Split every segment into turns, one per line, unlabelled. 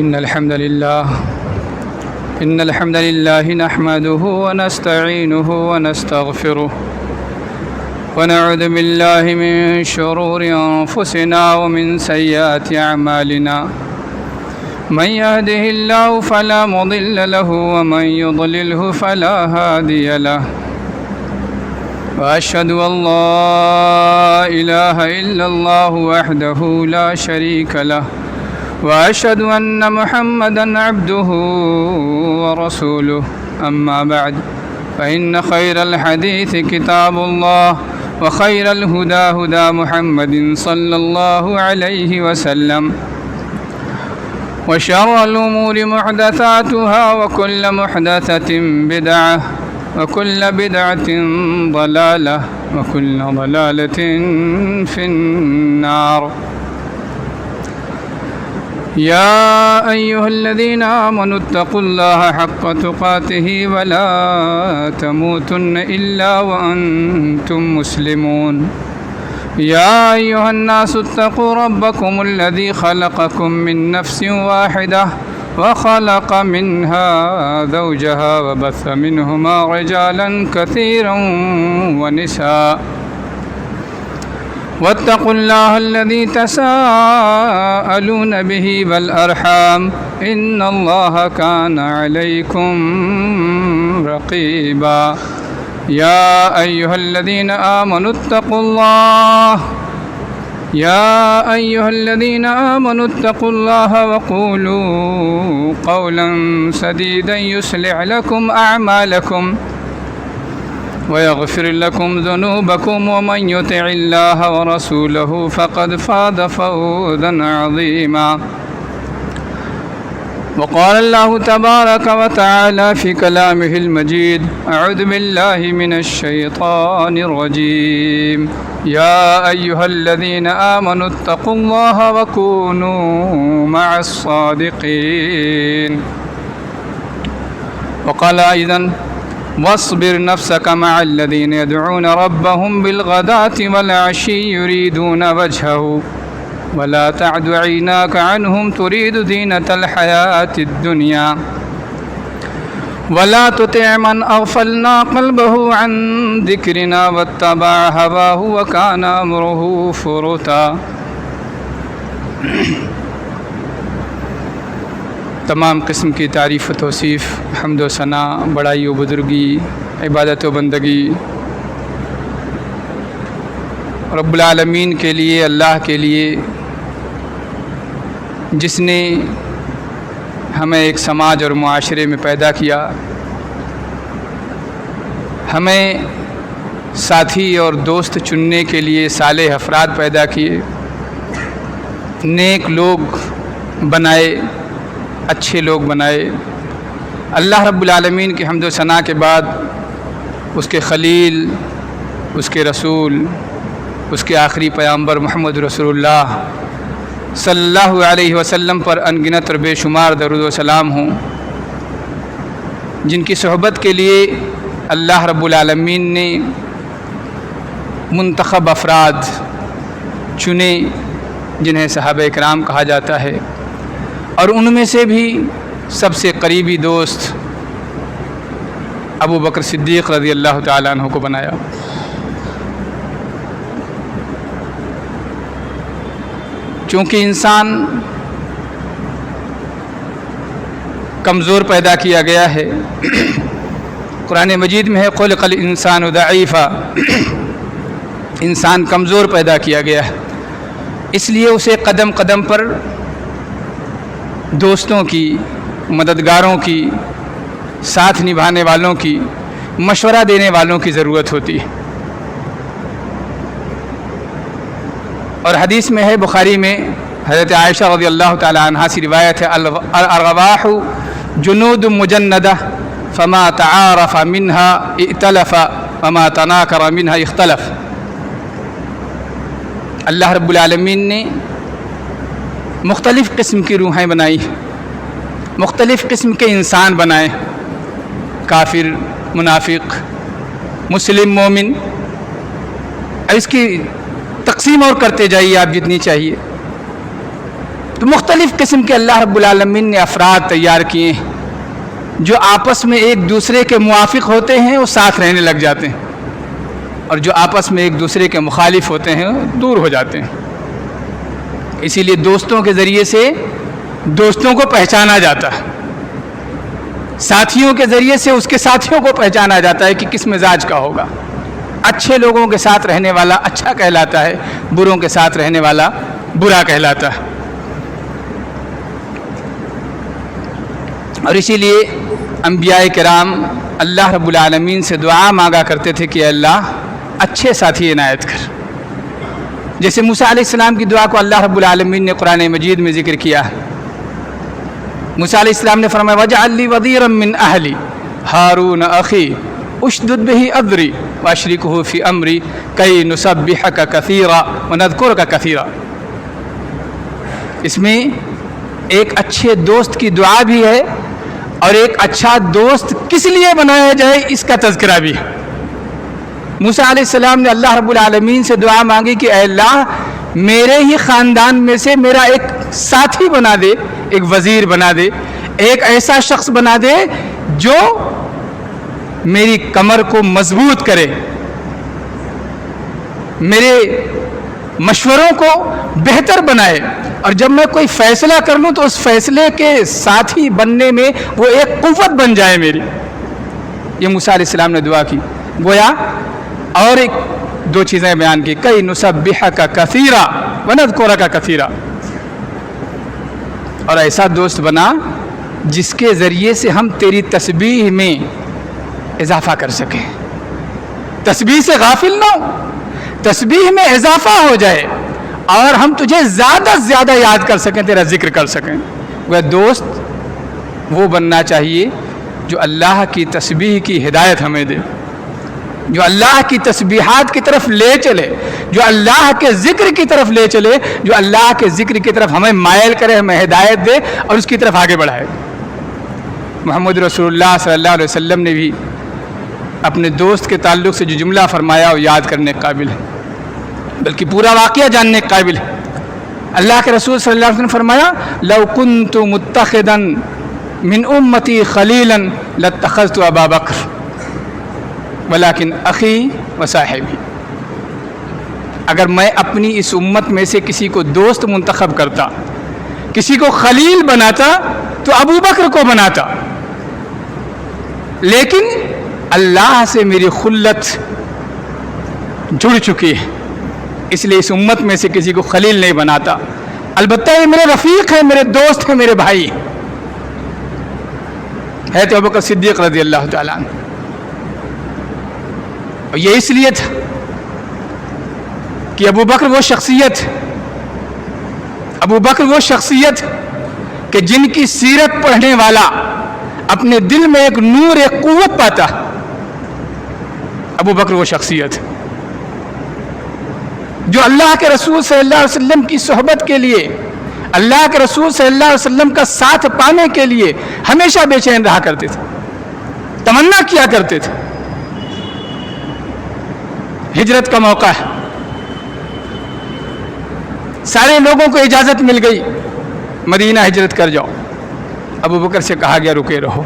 إن الحمد لله نحمده ونستعينه ونستغفره ونعوذ بالله من شرور أنفسنا ومن سيئات أعمالنا من يهده الله فلا مضل له ومن يضلله فلا هادي له وأشهد أن لا إله إلا الله وحده لا شريك له وأشهد أن محمدًا عبده ورسوله أما بعد فإن خير الحديث كتاب الله وخير الهدى هدى محمد صلى الله عليه وسلم وشر الأمور محدثاتها وكل محدثة بدعة وكل بدعة ضلالة وكل ضلالة في النار يا أيها الذين آمنوا اتقوا الله حق تقاته ولا تموتن إلا وأنتم مسلمون يا أيها الناس اتقوا ربكم الذي خلقكم من نفس واحدة وخلق منها زوجها وبث منهما رجالا كثيرا ونساء واتقوا الله الذي تساءلون به والأرحام إن الله كان عليكم رقيبا يا أيها الذين آمنوا اتقوا الله وقولوا قولا سديدا يصلح لكم أعمالكم ويغفر لكم ذنوبكم ومن يطع الله ورسوله فقد فاز فوزا عظيما وقال الله تبارك وتعالى في كلامه المجيد أعوذ بالله من الشيطان الرجيم يا أيها الذين آمنوا اتقوا الله وكونوا مع الصادقين وقال أيضا واصبر نفسك مع الذين يدعون ربهم بالغداة والعشي يريدون وجهه ولا تعد عيناك عنهم تريد زينة الحياة الدنيا ولا تطع من أغفلنا قلبه عن ذكرنا واتبع هواه وكان أمره فرطا تمام قسم کی تعریف و توصیف، حمد و ثنا، بڑائی و بزرگی، عبادت و بندگی رب العالمین کے لیے، اللہ کے لیے، جس نے ہمیں ایک سماج اور معاشرے میں پیدا کیا، ہمیں ساتھی اور دوست چننے کے لیے صالح افراد پیدا کیے، نیک لوگ بنائے، اچھے لوگ بنائے۔ اللہ رب العالمین کی حمد و ثنا کے بعد اس کے خلیل، اس کے رسول، اس کے آخری پیغمبر محمد رسول اللہ صلی اللہ علیہ وسلم پر انگنت اور بے شمار درود و سلام ہوں، جن کی صحبت کے لیے اللہ رب العالمین نے منتخب افراد چنے، جنہیں صحابہ کرام کہا جاتا ہے، اور ان میں سے بھی سب سے قریبی دوست ابو بکر صدیق رضی اللہ تعالیٰ عنہ کو بنایا۔ چونکہ انسان کمزور پیدا کیا گیا ہے، قرآن مجید میں ہے خلق الانسان ضعیفا، انسان کمزور پیدا کیا گیا ہے، اس لیے اسے قدم قدم پر دوستوں کی، مددگاروں کی، ساتھ نبھانے والوں کی، مشورہ دینے والوں کی ضرورت ہوتی ہے۔ اور حدیث میں ہے، بخاری میں حضرت عائشہ رضی اللہ تعالی عنہا سے روایت ہے، الارواح جنود مجندہ فما تعارف منها ائتلف وما تناکر منها اختلف۔ اللہ رب العالمین نے مختلف قسم کی روحیں بنائی، مختلف قسم کے انسان بنائے، کافر، منافق، مسلم، مومن، اس کی تقسیم اور کرتے جائیے آپ جتنی چاہیے۔ تو مختلف قسم کے اللہ رب العالمین نے افراد تیار کیے ہیں جو آپس میں ایک دوسرے کے موافق ہوتے ہیں وہ ساتھ رہنے لگ جاتے ہیں، اور جو آپس میں ایک دوسرے کے مخالف ہوتے ہیں وہ دور ہو جاتے ہیں۔ اسی لیے دوستوں کے ذریعے سے دوستوں کو پہچانا جاتا ہے، ساتھیوں کے ذریعے سے اس کے ساتھیوں کو پہچانا جاتا ہے کہ کس مزاج کا ہوگا۔ اچھے لوگوں کے ساتھ رہنے والا اچھا کہلاتا ہے، بروں کے ساتھ رہنے والا برا کہلاتا ہے۔ اور اسی لیے انبیاء کرام اللہ رب العالمین سے دعا مانگا کرتے تھے کہ اے اللہ اچھے ساتھی عنایت کر، جیسے موسیٰ علیہ السلام کی دعا کو اللہ رب العالمین نے قرآن مجید میں ذکر کیا۔ موسیٰ علیہ السلام نے فرمایا وَاجْعَلْ لِي وَزِيرًا مِّنْ أَهْلِي هَارُونَ أَخِي اشْدُدْ بِهِ أَذْرِي وَأَشْرِكْهُ فِي أَمْرِي كَيْ نُسَبِّحَكَ كَثِيرًا وَنَذْكُرَكَ كَثِيرًا۔ اس میں ایک اچھے دوست کی دعا بھی ہے، اور ایک اچھا دوست کس لیے بنایا جائے اس کا تذکرہ بھی ہے۔ موسیٰ علیہ السلام نے اللہ رب العالمین سے دعا مانگی کہ اے اللہ میرے ہی خاندان میں سے میرا ایک ساتھی بنا دے، ایک وزیر بنا دے، ایک ایسا شخص بنا دے جو میری کمر کو مضبوط کرے، میرے مشوروں کو بہتر بنائے، اور جب میں کوئی فیصلہ کر لوں تو اس فیصلے کے ساتھی بننے میں وہ ایک قوت بن جائے میری۔ یہ موسیٰ علیہ السلام نے دعا کی۔ گویا اور ایک دو چیزیں بیان کی، کئی نسبحک کثیرا ونذکرک کثیرا، اور ایسا دوست بنا جس کے ذریعے سے ہم تیری تسبیح میں اضافہ کر سکیں، تسبیح سے غافل نہ ہو، تسبیح میں اضافہ ہو جائے اور ہم تجھے زیادہ سے زیادہ یاد کر سکیں، تیرا ذکر کر سکیں۔ وہ دوست وہ بننا چاہیے جو اللہ کی تسبیح کی ہدایت ہمیں دے، جو اللہ کی تسبیحات کی طرف لے چلے، جو اللہ کے ذکر کی طرف لے چلے، جو اللہ کے ذکر کی طرف ہمیں مائل کرے، ہمیں ہدایت دے اور اس کی طرف آگے بڑھائے۔ محمد رسول اللہ صلی اللہ علیہ وسلم نے بھی اپنے دوست کے تعلق سے جو جملہ فرمایا وہ یاد کرنے کے قابل ہے، بلکہ پورا واقعہ جاننے کے قابل ہے۔ اللہ کے رسول صلی اللہ علیہ وسلم نے فرمایا لو كنت متخذا من امتی خلیلا لاتخذت ابا بکر ولكن اخی وصاحبی۔ اگر میں اپنی اس امت میں سے کسی کو دوست منتخب کرتا، کسی کو خلیل بناتا تو ابو بکر کو بناتا، لیکن اللہ سے میری خلت جڑ چکی ہے، اس لیے اس امت میں سے کسی کو خلیل نہیں بناتا۔ البتہ یہ میرے رفیق ہیں، میرے دوست ہیں، میرے بھائی ہے تو ابو بکر صدیق رضی اللہ تعالیٰ عنہ۔ اور یہ اس لیے تھا کہ ابو بکر وہ شخصیت کہ جن کی سیرت پڑھنے والا اپنے دل میں ایک نور، ایک قوت پاتا۔ ابو بکر وہ شخصیت جو اللہ کے رسول صلی اللہ علیہ وسلم کی صحبت کے لیے، اللہ کے رسول صلی اللہ علیہ وسلم کا ساتھ پانے کے لیے ہمیشہ بے چین رہا کرتے تھے، تمنا کیا کرتے تھے۔ ہجرت کا موقع ہے، سارے لوگوں کو اجازت مل گئی مدینہ ہجرت کر جاؤ، ابو بکر سے کہا گیا رکے رہو۔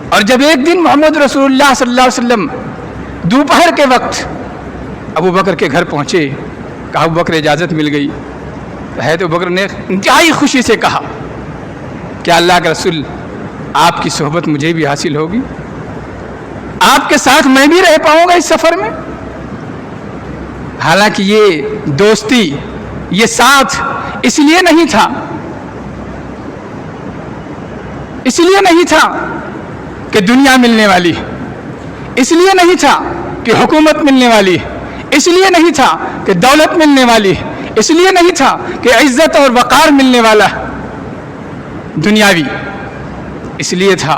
اور جب ایک دن محمد رسول اللہ صلی اللہ علیہ وسلم دوپہر کے وقت ابو بکر کے گھر پہنچے، کہا ابو بکر اجازت مل گئی، ہے تو ابو بکر نے انتہائی خوشی سے کہا کہ اللہ کے رسول آپ کی صحبت مجھے بھی حاصل ہوگی، آپ کے ساتھ میں بھی رہ پاؤں گا اس سفر میں۔ حالانکہ یہ دوستی، یہ ساتھ اس لیے نہیں تھا کہ دنیا ملنے والی، اس لیے نہیں تھا کہ حکومت ملنے والی، اس لیے نہیں تھا کہ دولت ملنے والی، اس لیے نہیں تھا کہ عزت اور وقار ملنے والا دنیاوی، اس لیے تھا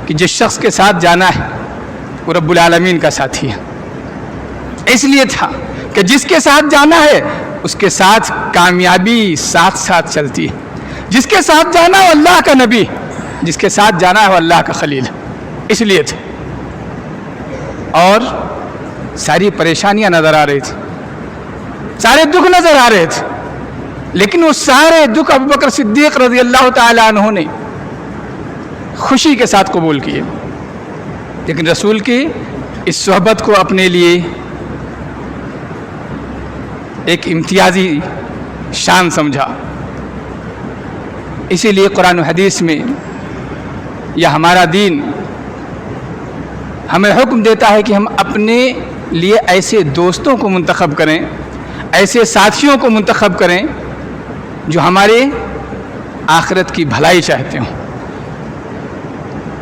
کہ جس شخص کے ساتھ جانا ہے وہ رب العالمین کا ساتھی ہے، اس لیے تھا کہ جس کے ساتھ جانا ہے اس کے ساتھ کامیابی ساتھ ساتھ چلتی ہے، جس کے ساتھ جانا ہے وہ اللہ کا نبی، جس کے ساتھ جانا ہے وہ اللہ کا خلیل، اس لیے تھے۔ اور ساری پریشانیاں نظر آ رہی تھی، سارے دکھ نظر آ رہے تھے، لیکن وہ سارے دکھ ابو بکر صدیق رضی اللہ تعالیٰ عنہ نے خوشی کے ساتھ قبول کیے، لیکن رسول کی اس صحبت کو اپنے لیے ایک امتیازی شان سمجھا۔ اسی لیے قرآن و حدیث میں یا ہمارا دین ہمیں حکم دیتا ہے کہ ہم اپنے لیے ایسے دوستوں کو منتخب کریں، ایسے ساتھیوں کو منتخب کریں جو ہمارے آخرت کی بھلائی چاہتے ہوں،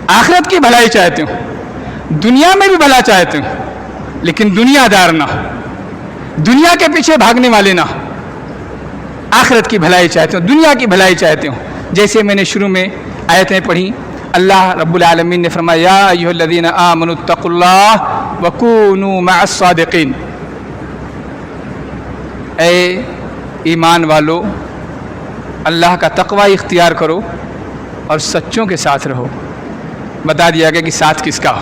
آخرت کی بھلائی چاہتے ہوں، دنیا میں بھی بھلا چاہتے ہوں، لیکن دنیا دار نہ، دنیا کے پیچھے بھاگنے والے نہ، آخرت کی بھلائی چاہتے ہوں، دنیا کی بھلائی چاہتے ہوں۔ جیسے میں نے شروع میں آیتیں پڑھی، اللہ رب العالمین نے فرمایا یا ایھا الذین آمنوا اتقوا اللہ وکونوا مع الصادقین، اے ایمان والو اللہ کا تقوی اختیار کرو اور سچوں کے ساتھ رہو۔ بتا دیا گیا کہ ساتھ کس کا ہو،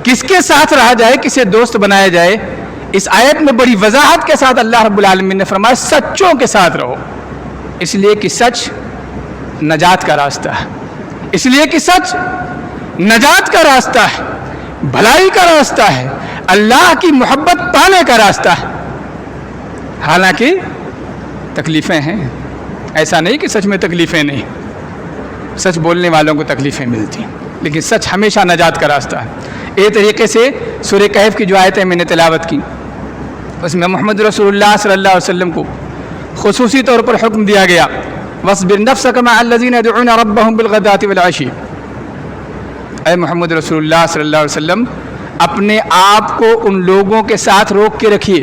کس کے ساتھ رہا جائے، کسے دوست بنایا جائے۔ اس آیت میں بڑی وضاحت کے ساتھ اللہ رب العالمین نے فرمایا سچوں کے ساتھ رہو، اس لیے کہ سچ نجات کا راستہ ہے، اس لیے کہ سچ نجات کا راستہ ہے، بھلائی کا راستہ ہے، اللہ کی محبت پانے کا راستہ ہے۔ حالانکہ تکلیفیں ہیں، ایسا نہیں کہ سچ میں تکلیفیں نہیں، سچ بولنے والوں کو تکلیفیں ملتی، لیکن سچ ہمیشہ نجات کا راستہ ہے۔ ایک طریقے سے سورہ کہف کی جو آیتیں میں نے تلاوت کی اس میں محمد رسول اللہ صلی اللہ علیہ وسلم کو خصوصی طور پر حکم دیا گیا وَاصْبِرْ نَفْسَكَ مَعَ الَّذِينَ يَدْعُونَ رَبَّهُمْ بِالْغَدَاةِ وَالْعَشِيِّ، اے محمد رسول اللہ صلی اللہ علیہ وسلم اپنے آپ کو ان لوگوں کے ساتھ روک کے رکھیے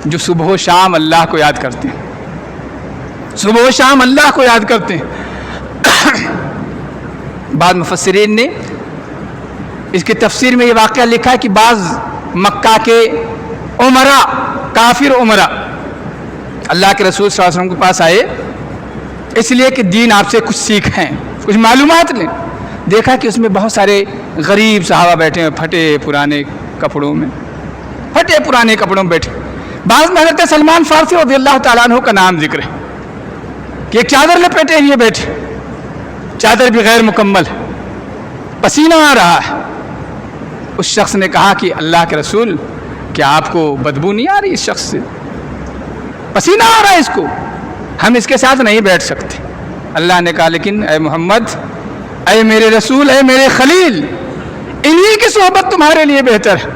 جو صبح و شام اللہ کو یاد کرتے ہیں، صبح و شام اللہ کو یاد کرتے ہیں۔ بعض مفسرین نے اس کی تفسیر میں یہ واقعہ لکھا ہے کہ بعض مکہ کے عمرا، کافر عمرا اللہ کے رسول صلی اللہ علیہ وسلم کے پاس آئے اس لیے کہ دین آپ سے کچھ سیکھیں، کچھ معلومات لیں۔ دیکھا کہ اس میں بہت سارے غریب صحابہ بیٹھے ہیں پھٹے پرانے کپڑوں میں، پھٹے پرانے کپڑوں میں بیٹھے۔ بعض میں حضرت سلمان فارسی رضی اللہ تعالیٰ عنہ کا نام ذکر ہے کہ ایک چادر لپیٹے لیے بیٹھے، چادر بھی غیر مکمل ہے، پسینہ آ رہا ہے۔ اس شخص نے کہا کہ اللہ کے رسول کیا آپ کو بدبو نہیں آ رہی اس شخص سے؟ پسینہ آ رہا ہے اس کو، ہم اس کے ساتھ نہیں بیٹھ سکتے۔ اللہ نے کہا لیکن اے محمد، اے میرے رسول، اے میرے خلیل، انہی کی صحبت تمہارے لیے بہتر ہے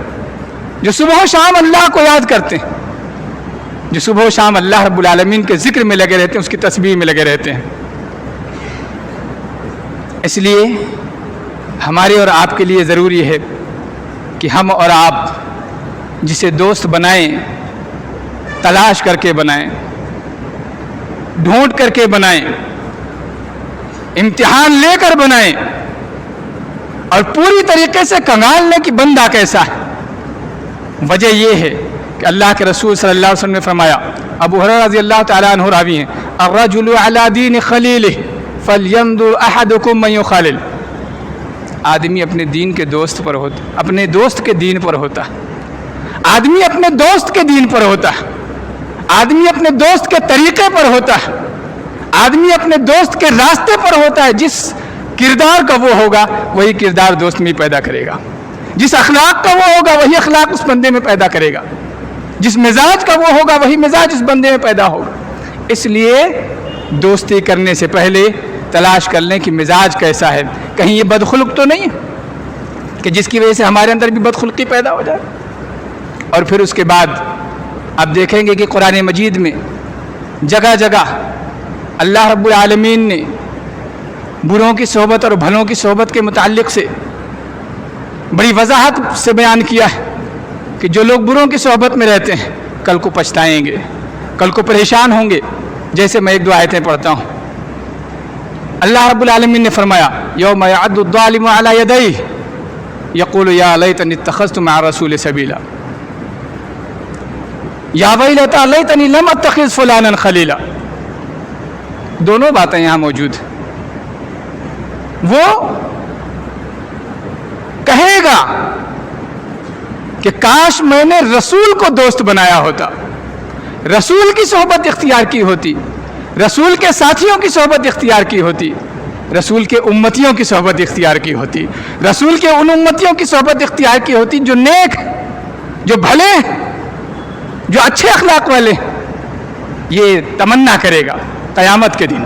جو صبح و شام اللہ کو یاد کرتے ہیں، جو صبح و شام اللہ رب العالمین کے ذکر میں لگے رہتے ہیں، اس کی تسبیح میں لگے رہتے ہیں۔ اس لیے ہمارے اور آپ کے لیے ضروری ہے کہ ہم اور آپ جسے دوست بنائیں تلاش کر کے بنائیں، ڈھونڈ کر کے بنائیں، امتحان لے کر بنائیں، اور پوری طریقے سے کنگال لیں کہ بندہ کیسا ہے۔ وجہ یہ ہے کہ اللہ کے رسول صلی اللہ علیہ وسلم نے فرمایا، ابو ہریرہ رضی اللہ تعالیٰ عنہ راوی ہیں، الرجل علی دین خلیلہ فلینظر احدکم من یخالل، آدمی اپنے دین کے دوست پر ہوتا، اپنے دوست کے دین پر ہوتا، آدمی اپنے دوست کے دین پر ہوتا، آدمی اپنے دوست کے طریقے پر ہوتا ہے، آدمی اپنے دوست کے راستے پر ہوتا ہے۔ جس کردار کا وہ ہوگا وہی کردار دوست میں پیدا کرے گا، جس اخلاق کا وہ ہوگا وہی اخلاق اس بندے میں پیدا کرے گا، جس مزاج کا وہ ہوگا وہی مزاج اس بندے میں پیدا ہوگا۔ اس لیے دوستی کرنے سے پہلے تلاش کر لیں کہ مزاج کیسا ہے، کہیں یہ بدخلق تو نہیں ہے کہ جس کی وجہ سے ہمارے اندر بھی بدخلقی پیدا ہو جائے۔ اور پھر اس کے بعد آپ دیکھیں گے کہ قرآن مجید میں جگہ جگہ اللہ رب العالمین نے بروں کی صحبت اور بھلوں کی صحبت کے متعلق سے بڑی وضاحت سے بیان کیا ہے کہ جو لوگ بروں کی صحبت میں رہتے ہیں کل کو پچھتائیں گے، کل کو پریشان ہوں گے۔ جیسے میں ایک دو آیتیں پڑھتا ہوں، اللہ رب العالمین نے فرمایا یوم یعض الظالم علی یدیہ یقول یا لیتنی اتخذت مع الرسول سبیلا یا ویلتی لیتنی لم اتخذ فلانا خلیلا۔ دونوں باتیں یہاں موجود ہیں۔ وہ کہے گا کہ کاش میں نے رسول کو دوست بنایا ہوتا، رسول کی صحبت اختیار کی ہوتی، رسول کے ساتھیوں کی صحبت اختیار کی ہوتی، رسول کے امتیوں کی صحبت اختیار کی ہوتی، رسول کے ان امتیوں کی صحبت اختیار کی ہوتی جو نیک، جو بھلے، جو اچھے اخلاق والے. یہ تمنا کرے گا قیامت کے دن.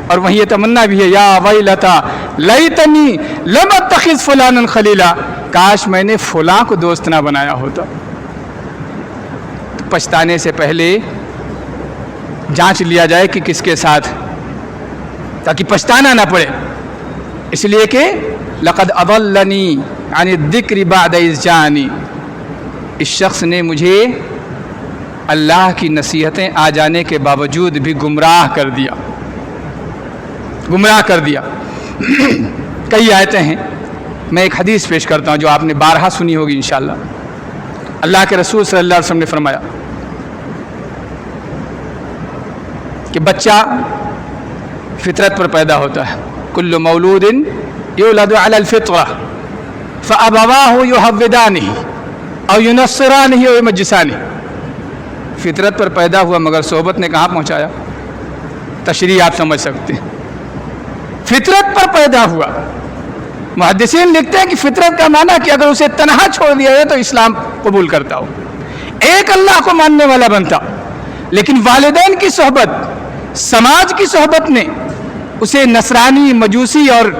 اور وہیں یہ تمنا بھی ہے، یا ویلتا لیتنی لم اتخذ فلانا خلیلا، کاش میں نے فلاں کو دوست نہ بنایا ہوتا. پچھتانے سے پہلے جانچ لیا جائے کہ کس کے ساتھ، تاکہ پچھتانا نہ پڑے. اس لیے کہ لقد اضلنی عن الذکر بعد اذ جاءنی، اس شخص نے مجھے اللہ کی نصیحتیں آ جانے کے باوجود بھی گمراہ کر دیا، گمراہ کر دیا. کئی آیتیں ہیں، میں ایک حدیث پیش کرتا ہوں جو آپ نے بارہا سنی ہوگی انشاءاللہ. اللہ کے رسول صلی اللہ علیہ وسلم نے فرمایا کہ بچہ فطرت پر پیدا ہوتا ہے. کل مولود یولد علی الفطرہ فابواہ یحودانہ او ینصرانہ او یمجسانہ. فطرت پر پیدا ہوا مگر صحبت نے کہاں پہنچایا؟ تشریح آپ سمجھ سکتے ہیں. فطرت پر پیدا ہوا، محدثین لکھتے ہیں کہ فطرت کا معنی کہ اگر اسے تنہا چھوڑ دیا جائے تو اسلام قبول کرتا ہو، ایک اللہ کو ماننے والا بنتا. لیکن والدین کی صحبت، سماج کی صحبت نے اسے نصرانی، مجوسی اور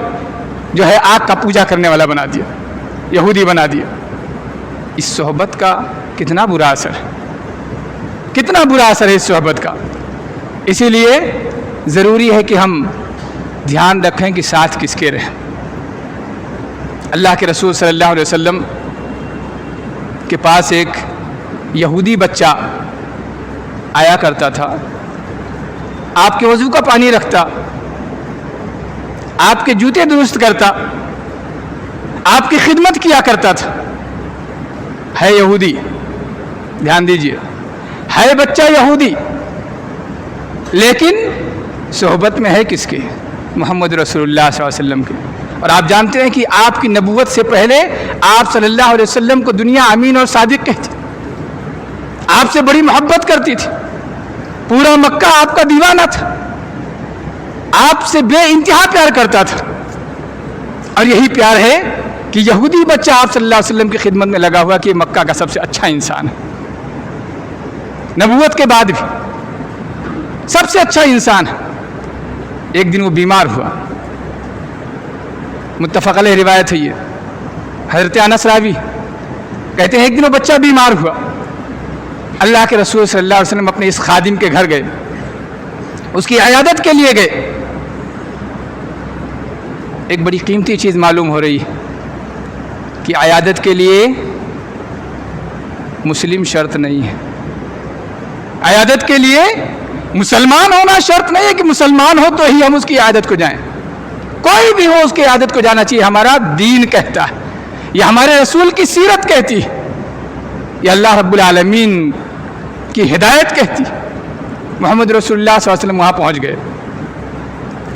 جو ہے آگ کا پوجا کرنے والا بنا دیا، یہودی بنا دیا. اس صحبت کا کتنا برا اثر ہے، کتنا برا اثر ہے اس صحبت کا. اسی لیے ضروری ہے کہ ہم دھیان رکھیں کہ ساتھ کس کے رہیں. اللہ کے رسول صلی اللہ علیہ وسلم کے پاس ایک یہودی بچہ آیا کرتا تھا، آپ کے وضو کا پانی رکھتا، آپ کے جوتے درست کرتا، آپ کی خدمت کیا کرتا تھا. ہے یہودی، دھیان دیجئے، ہے بچہ یہودی، لیکن صحبت میں ہے کس کے؟ محمد رسول اللہ صلی اللہ علیہ وسلم کے. اور آپ جانتے ہیں کہ آپ کی نبوت سے پہلے آپ صلی اللہ علیہ وسلم کو دنیا امین اور صادق کہتی، آپ سے بڑی محبت کرتی تھی، پورا مکہ آپ کا دیوانہ تھا، آپ سے بے انتہا پیار کرتا تھا. اور یہی پیار ہے کہ یہودی بچہ آپ صلی اللہ علیہ وسلم کی خدمت میں لگا ہوا کہ مکہ کا سب سے اچھا انسان ہے، نبوت کے بعد بھی سب سے اچھا انسان ہے. ایک دن وہ بیمار ہوا، متفق علیہ روایت ہے یہ. حضرت انس راوی کہتے ہیں ایک دن وہ بچہ بیمار ہوا، اللہ کے رسول صلی اللہ علیہ وسلم اپنے اس خادم کے گھر گئے، اس کی عیادت کے لیے گئے. ایک بڑی قیمتی چیز معلوم ہو رہی ہے کہ عیادت کے لیے مسلم شرط نہیں ہے. عیادت کے لیے مسلمان ہونا شرط نہیں ہے کہ مسلمان ہو تو ہی ہم اس کی عیادت کو جائیں. کوئی بھی ہو اس کی عیادت کو جانا چاہیے. ہمارا دین کہتا ہے، یہ ہمارے رسول کی سیرت کہتی ہے، یہ اللہ رب العالمین کی ہدایت کہتی. محمد رسول اللہ صلی اللہ علیہ وسلم وہاں پہنچ گئے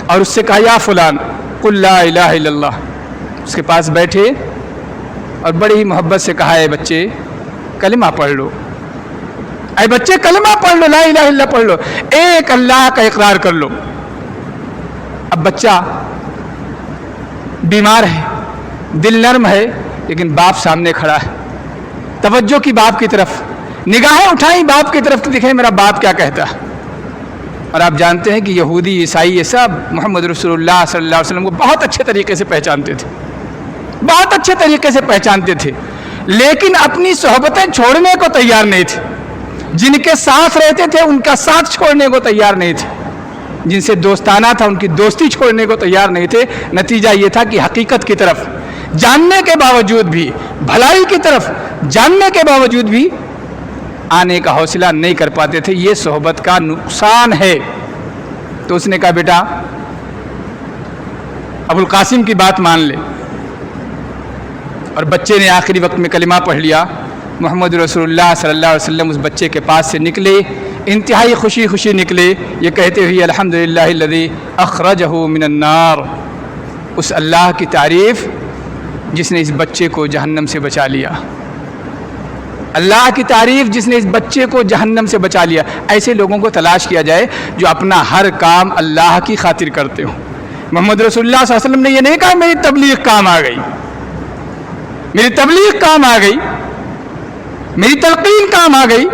اور اس سے کہا یا فلان قل لا الہ الا اللہ. اس کے پاس بیٹھے اور بڑی ہی محبت سے کہا اے بچے کلمہ پڑھ لو، اے بچے کلمہ پڑھ لو، لا الہ الا اللہ پڑھ لو، ایک اللہ کا اقرار کر لو. اب بچہ بیمار ہے، دل نرم ہے، لیکن باپ سامنے کھڑا ہے، توجہ کی باپ کی طرف، نگاہیں اٹھائیں باپ کی طرف کہ دیکھیں میرا باپ کیا کہتا ہے. اور آپ جانتے ہیں کہ یہودی عیسائی یہ سب محمد رسول اللہ صلی اللہ علیہ وسلم کو بہت اچھے طریقے سے پہچانتے تھے، بہت اچھے طریقے سے پہچانتے تھے، لیکن اپنی صحبتیں چھوڑنے کو تیار نہیں تھے. جن کے ساتھ رہتے تھے ان کا ساتھ چھوڑنے کو تیار نہیں تھے، جن سے دوستانہ تھا ان کی دوستی چھوڑنے کو تیار نہیں تھے. نتیجہ یہ تھا کہ حقیقت کی طرف جاننے کے باوجود بھی، بھلائی کی طرف جاننے کے باوجود بھی آنے کا حوصلہ نہیں کر پاتے تھے. یہ صحبت کا نقصان ہے. تو اس نے کہا بیٹا ابو القاسم کی بات مان لے. اور بچے نے آخری وقت میں کلمہ پڑھ لیا. محمد رسول اللہ صلی اللہ علیہ وسلم اس بچے کے پاس سے نکلے، انتہائی خوشی خوشی نکلے، یہ کہتے ہوئے الحمدللہ الذی اخرجہ من النار. اس اللہ کی تعریف جس نے اس بچے کو جہنم سے بچا لیا. اللہ کی تعریف جس نے اس بچے کو جہنم سے بچا لیا. ایسے لوگوں کو تلاش کیا جائے جو اپنا ہر کام اللہ کی خاطر کرتے ہوں. محمد رسول اللہ صلی اللہ علیہ وسلم نے یہ نہیں کہا میری تبلیغ کام آ گئی, میری تبلیغ کام آ گئی, میری تلقین کام آ گئی,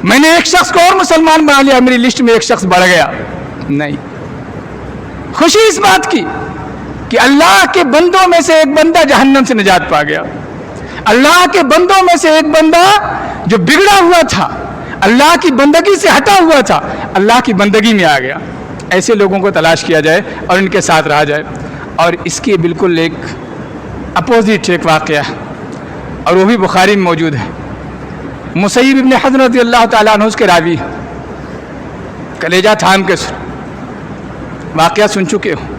میں نے ایک شخص کو اور مسلمان بنا لیا, میری لسٹ میں ایک شخص بڑھ گیا. نہیں, خوشی اس بات کی کہ اللہ کے بندوں میں سے ایک بندہ جہنم سے نجات پا گیا. اللہ کے بندوں میں سے ایک بندہ جو بگڑا ہوا تھا, اللہ کی بندگی سے ہٹا ہوا تھا, اللہ کی بندگی میں آ گیا. ایسے لوگوں کو تلاش کیا جائے اور ان کے ساتھ رہا جائے. اور اس کی بالکل ایک اپوزٹ ایک واقعہ ہے, اور وہ بھی بخاری میں موجود ہے. مسیب ابن حضر رضی اللہ تعالیٰ عنہ اس کے راوی, کلیجہ تھام کے واقعہ سن چکے ہو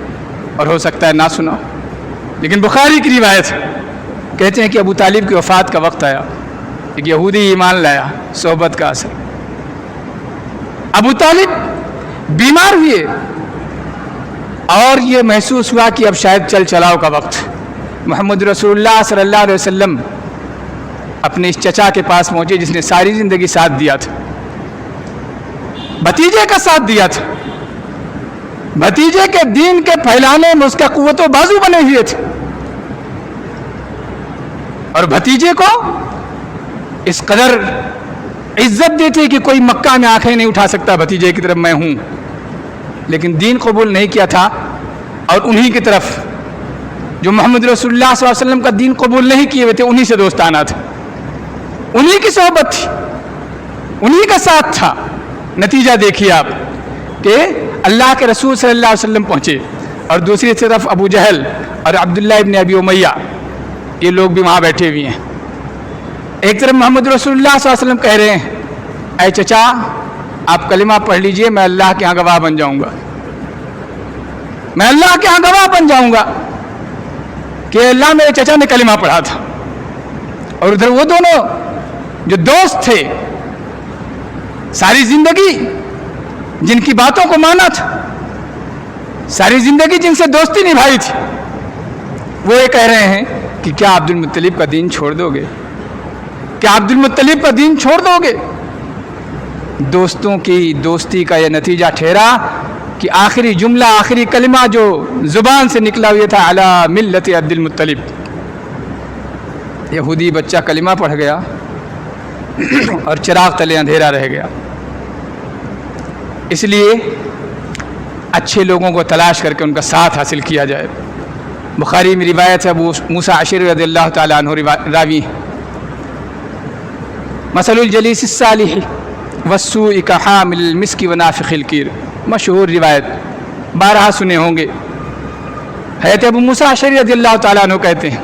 اور ہو سکتا ہے نہ سنا, لیکن بخاری کی روایت کہتے ہیں کہ ابو طالب کی وفات کا وقت آیا, ایک یہودی ایمان لایا, صحبت کا اثر. ابو طالب بیمار ہوئے اور یہ محسوس ہوا کہ اب شاید چل چلاؤ کا وقت. محمد رسول اللہ صلی اللہ علیہ وسلم اپنے اس چچا کے پاس پہنچے جس نے ساری زندگی ساتھ دیا تھا, بھتیجے کا ساتھ دیا تھا, بھتیجے کے دین کے پھیلانے میں اس کا قوت و بازو بنے ہوئے تھے, اور بھتیجے کو اس قدر عزت دیتے کہ کوئی مکہ میں آنکھیں نہیں اٹھا سکتا بھتیجے کی طرف میں ہوں. لیکن دین قبول نہیں کیا تھا, اور انہی کی طرف جو محمد رسول اللہ صلی اللہ علیہ وسلم کا دین قبول نہیں کیے ہوئے تھے انہی سے دوستانہ تھا, انہی کی صحبت تھی, انہی کا ساتھ تھا. نتیجہ دیکھیے آپ کہ اللہ کے رسول صلی اللہ علیہ وسلم پہنچے, اور دوسری طرف ابو جہل اور عبداللہ ابن ابی امیہ یہ لوگ بھی وہاں بیٹھے ہوئے ہیں. ایک طرف محمد رسول اللہ صلی اللہ علیہ وسلم کہہ رہے ہیں اے چچا آپ کلمہ پڑھ لیجئے, میں اللہ کے ہاں گواہ بن جاؤں گا, میں اللہ کے ہاں گواہ بن جاؤں گا کہ اللہ میرے چچا نے کلمہ پڑھا تھا. اور ادھر وہ دونوں جو دوست تھے ساری زندگی جن کی باتوں کو مانا تھا, ساری زندگی جن سے دوستی نبھائی تھی, وہ یہ کہہ رہے ہیں کہ کیا عبد المطلب کا دین چھوڑ دو گے, کیا عبد المطلب کا دین چھوڑ دو گے. دوستوں کی دوستی کا یہ نتیجہ ٹھہرا کہ آخری جملہ, آخری کلمہ جو زبان سے نکلا ہوا تھا علی ملت عبد المطلب. یہودی بچہ کلمہ پڑھ گیا اور چراغ تلے اندھیرا رہ گیا. اس لیے اچھے لوگوں کو تلاش کر کے ان کا ساتھ حاصل کیا جائے. بخاری میں روایت ہے, ابو موسیٰ اشعری رضی اللہ تعالیٰ عنہ راوی, مثل الجلیس الصالح والسوء کحامل المسک ونافخ الکیر, مشہور روایت بارہا سنے ہوں گے. حضرت ابو موسیٰ اشعری رضی اللہ تعالیٰ عنہ کہتے ہیں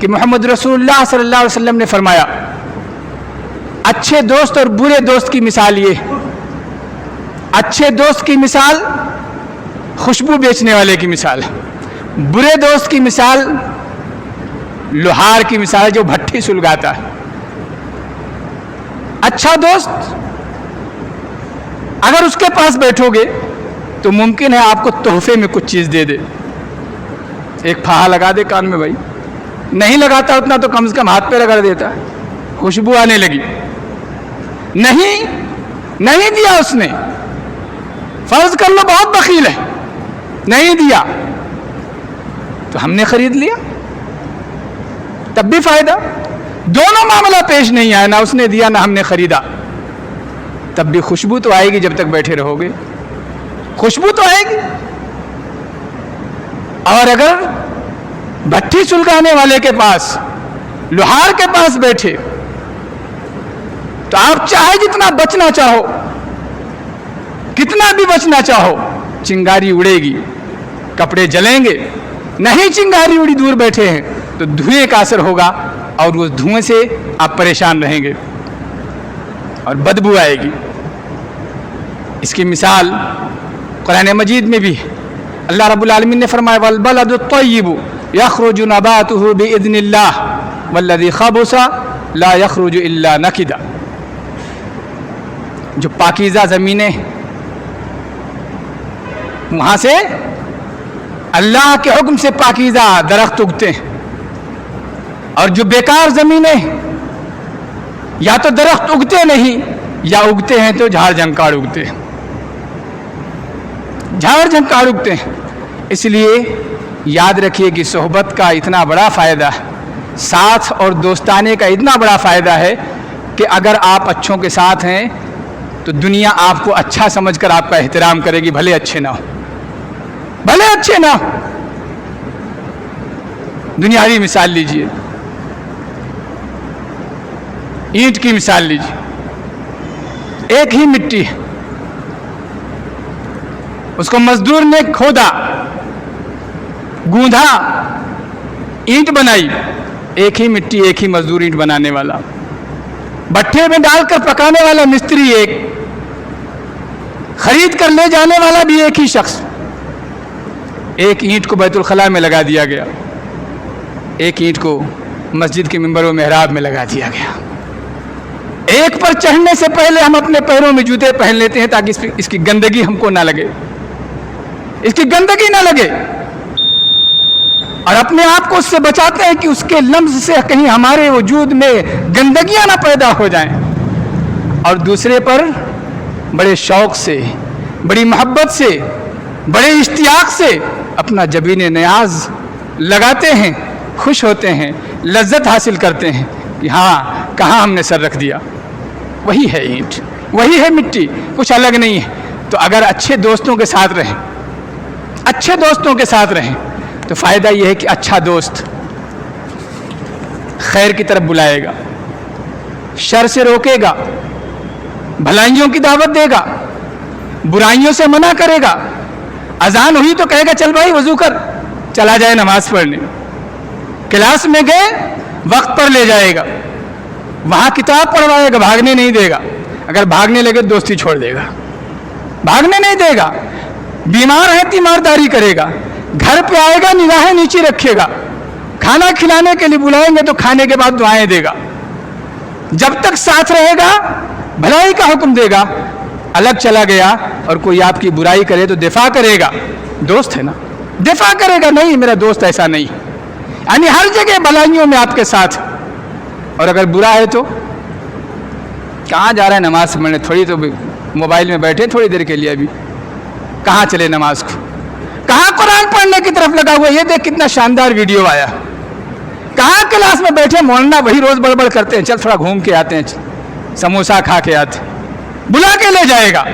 کہ محمد رسول اللہ صلی اللہ علیہ وسلم نے فرمایا اچھے دوست اور برے دوست کی مثال یہ, اچھے دوست کی مثال خوشبو بیچنے والے کی مثال ہے, برے دوست کی مثال لوہار کی مثال ہے جو بھٹی سلگاتا ہے. اچھا دوست اگر اس کے پاس بیٹھو گے تو ممکن ہے آپ کو تحفے میں کچھ چیز دے دے, ایک پھاہا لگا دے کان میں, بھائی نہیں لگاتا اتنا تو کم سے کم ہاتھ پہ لگا دیتا ہے, خوشبو آنے لگی. نہیں دیا اس نے, فرض کر لو بہت بخیل ہے, نہیں دیا تو ہم نے خرید لیا, تب بھی فائدہ. دونوں معاملہ پیش نہیں آیا, نہ اس نے دیا نہ ہم نے خریدا, تب بھی خوشبو تو آئے گی جب تک بیٹھے رہو گے, خوشبو تو آئے گی. اور اگر بھٹی سلگانے والے کے پاس, لوہار کے پاس بیٹھے تو آپ چاہے جتنا بچنا چاہو, کتنا بھی بچنا چاہو, چنگاری اڑے گی, کپڑے جلیں گے. نہیں چنگاری اڑی, دور بیٹھے ہیں تو دھوئیں کا اثر ہوگا, اور اس دھوئیں سے آپ پریشان رہیں گے اور بدبو آئے گی. اس کی مثال قرآن مجید میں بھی اللہ رب العالمین نے فرمایا والبلد الطیب یخرج نباتہ باذن اللہ والذی خبث لا یخرج الا نکدا. جو پاکیزہ زمینیں وہاں سے اللہ کے حکم سے پاکیزہ درخت اگتے ہیں, اور جو بیکار زمینیں یا تو درخت اگتے نہیں یا اگتے ہیں تو جھاڑ جھنکاڑ اگتے ہیں، جھاڑ جھنکاڑ اگتے ہیں۔ اس لیے یاد رکھیے کہ صحبت کا اتنا بڑا فائدہ ہے، ساتھ اور دوستانے کا اتنا بڑا فائدہ ہے کہ اگر آپ اچھوں کے ساتھ ہیں تو دنیا آپ کو اچھا سمجھ کر آپ کا احترام کرے گی، بھلے اچھے نہ ہو، بھلے اچھے نہ ہو۔ دنیاوی مثال لیجئے، اینٹ کی مثال لیجئے، ایک ہی مٹی ہے، اس کو مزدور نے کھودا، گوندھا، اینٹ بنائی، ایک ہی مٹی، ایک ہی مزدور اینٹ بنانے والا، بھٹے میں ڈال کر پکانے والا مستری ایک، خرید کر لے جانے والا بھی ایک ہی شخص۔ ایک اینٹ کو بیت الخلاء میں لگا دیا گیا، ایک اینٹ کو مسجد کے منبر و محراب میں لگا دیا گیا۔ ایک پر چڑھنے سے پہلے ہم اپنے پیروں میں جوتے پہن لیتے ہیں تاکہ اس کی گندگی ہم کو نہ لگے، اس کی گندگی نہ لگے، اور اپنے آپ کو اس سے بچاتے ہیں کہ اس کے لمس سے کہیں ہمارے وجود میں گندگیاں نہ پیدا ہو جائیں، اور دوسرے پر بڑے شوق سے، بڑی محبت سے، بڑے اشتیاق سے اپنا جبین نیاز لگاتے ہیں، خوش ہوتے ہیں، لذت حاصل کرتے ہیں کہ ہاں کہاں ہم نے سر رکھ دیا۔ وہی ہے اینٹ، وہی ہے مٹی، کچھ الگ نہیں ہے۔ تو اگر اچھے دوستوں کے ساتھ رہیں، اچھے دوستوں کے ساتھ رہیں تو فائدہ یہ ہے کہ اچھا دوست خیر کی طرف بلائے گا، شر سے روکے گا، بھلائیوں کی دعوت دے گا، برائیوں سے منع کرے گا۔ اذان ہوئی تو کہے گا چل بھائی وضو کر، چلا جائے نماز پڑھنے۔ کلاس میں گئے وقت پر لے جائے گا، وہاں کتاب پڑھوائے گا، بھاگنے نہیں دے گا، اگر بھاگنے لگے دوستی چھوڑ دے گا، بھاگنے نہیں دے گا۔ بیمار ہے تیمارداری کرے گا، گھر پہ آئے گا نگاہیں نیچے رکھے گا، کھانا کھلانے کے لیے بلائیں گے تو کھانے کے بعد دعائیں دے گا، جب تک ساتھ رہے گا بھلائی کا حکم دے گا۔ الگ چلا گیا اور کوئی آپ کی برائی کرے تو دفاع کرے گا، دوست ہے نا، دفاع کرے گا، نہیں میرا دوست ایسا نہیں، یعنی ہر جگہ بھلائیوں میں آپ کے ساتھ۔ اور اگر برا ہے تو کہاں جا رہا ہے نماز پڑھنے، تھوڑی تو موبائل میں بیٹھے تھوڑی دیر کے لیے، ابھی کہاں چلے نماز کو، کہاں قرآن پڑھنے کی طرف لگا ہوا، یہ دیکھ کتنا شاندار ویڈیو آیا، کہاں کلاس میں بیٹھے مولانا وہی روز بڑبڑ کرتے ہیں، چل تھوڑا گھوم کے آتے ہیں، سموسہ کھا کے آتے ہیں، بلا کے لے جائے گا،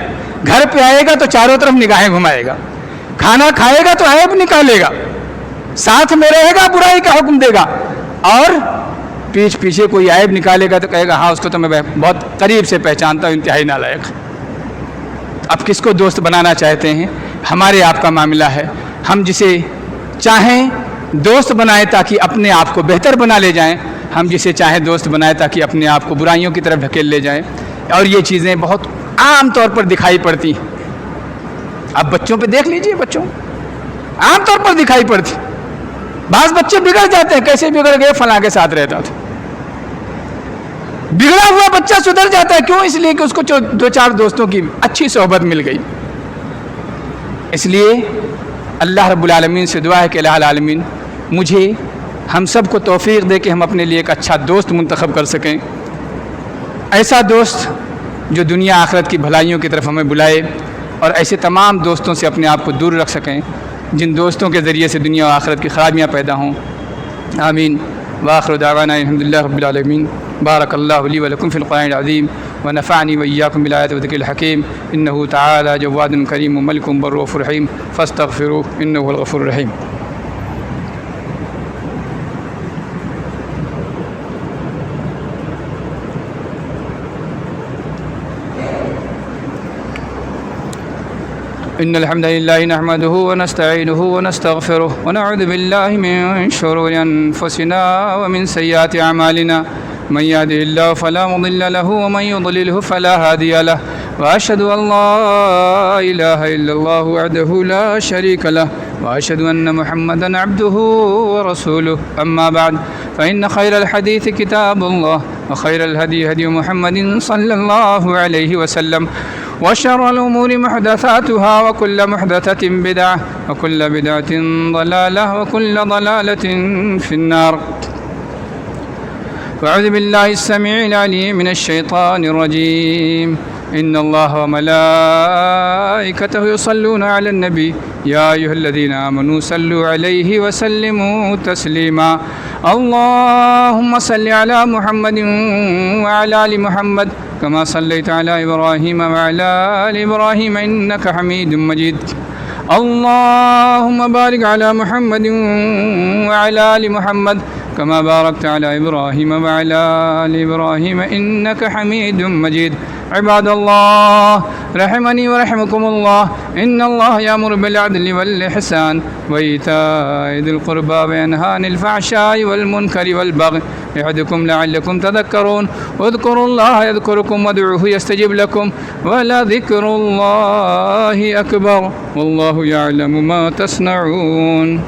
گھر پہ آئے گا تو چاروں طرف نگاہیں گھمائے گا، کھانا کھائے گا تو عیب نکالے گا، ساتھ میں رہے گا برائی کا حکم دے گا، اور پیچھے کوئی عیب نکالے گا تو کہے گا ہاں اس کو تو میں بہت قریب سے پہچانتا ہوں، انتہائی نالائق۔ اب کس کو دوست بنانا چاہتے ہیں، ہمارے آپ کا معاملہ ہے، ہم جسے چاہیں دوست بنائیں تاکہ اپنے آپ کو بہتر بنا لے جائیں، ہم جسے چاہیں دوست بنائیں تاکہ اپنے آپ کو برائیوں کی طرف ڈھکیل لے جائیں، اور یہ چیزیں بہت عام طور پر دکھائی پڑتی ہیں۔ آپ بچوں پہ دیکھ لیجئے، بچوں عام طور پر دکھائی پڑتی، بعض بچے بگڑ جاتے ہیں، کیسے بگڑ گئے، فلاں کے ساتھ رہتا تھا، بگڑا ہوا بچہ سدھر جاتا ہے، کیوں؟ اس لیے کہ اس کو دو چار دوستوں کی اچھی صحبت مل گئی۔ اس لیے اللہ رب العالمین سے دعا ہے کہ الہ العالمین مجھے ہم سب کو توفیق دے کہ ہم اپنے لیے ایک اچھا دوست منتخب کر سکیں، ایسا دوست جو دنیا آخرت کی بھلائیوں کی طرف ہمیں بلائے، اور ایسے تمام دوستوں سے اپنے آپ کو دور رکھ سکیں جن دوستوں کے ذریعے سے دنیا و آخرت کی خرابیاں پیدا ہوں۔ آمین۔ وآخر دعوانا الحمد للہ رب العالمین۔ بارک اللہ لی ولکم فی القرآن العظیم ونفعنی وإیاکم بالآیات والذکر الحکیم، انہ تعالی جواد کریم ملک بر رحیم فاستغفروہ انہ هو الغفور الرحیم۔ إن الحمد لله نحمده ونستعينه ونستغفره ونعوذ بالله من شرور أنفسنا ومن سيئات أعمالنا، من يهده الله فلا مضل له ومن يضلله فلا هادي له، وأشهد أن لا إله إلا الله وحده لا شريك له، وأشهد أن محمدا عبده ورسوله، أما بعد فإن خير الحديث كتاب الله، وخير الهدي هدي محمد صلى الله عليه وسلم، وشر الأمور محدثاتها وكل محدثة بدعة وكل بدعة ضلالة وكل ضلالة في النار۔ وأعوذ بالله السميع العليم من الشيطان الرجيم. إن الله وملائكته يصلون على النبي يا أيها الذين آمنوا صلوا عليه وسلموا تسليما. اللهم صل على محمد وعلى آل محمد كما صليت على إبراهيم وعلى آل إبراهيم إنك حميد مجيد. اللهم بارك على محمد وعلى آل محمد كما باركت على إبراهيم وعلى آل إبراهيم إنك حميد مجيد. عباد الله رحمني ورحمكم الله، إن الله يأمر بالعدل والإحسان وإيتاء ذي القربى وينهى عن الفحشاء والمنكر والبغي يعظكم لعلكم تذكرون. اذكروا الله يذكركم وادعوه يستجب لكم ولذكر الله أكبر والله يعلم ما تصنعون.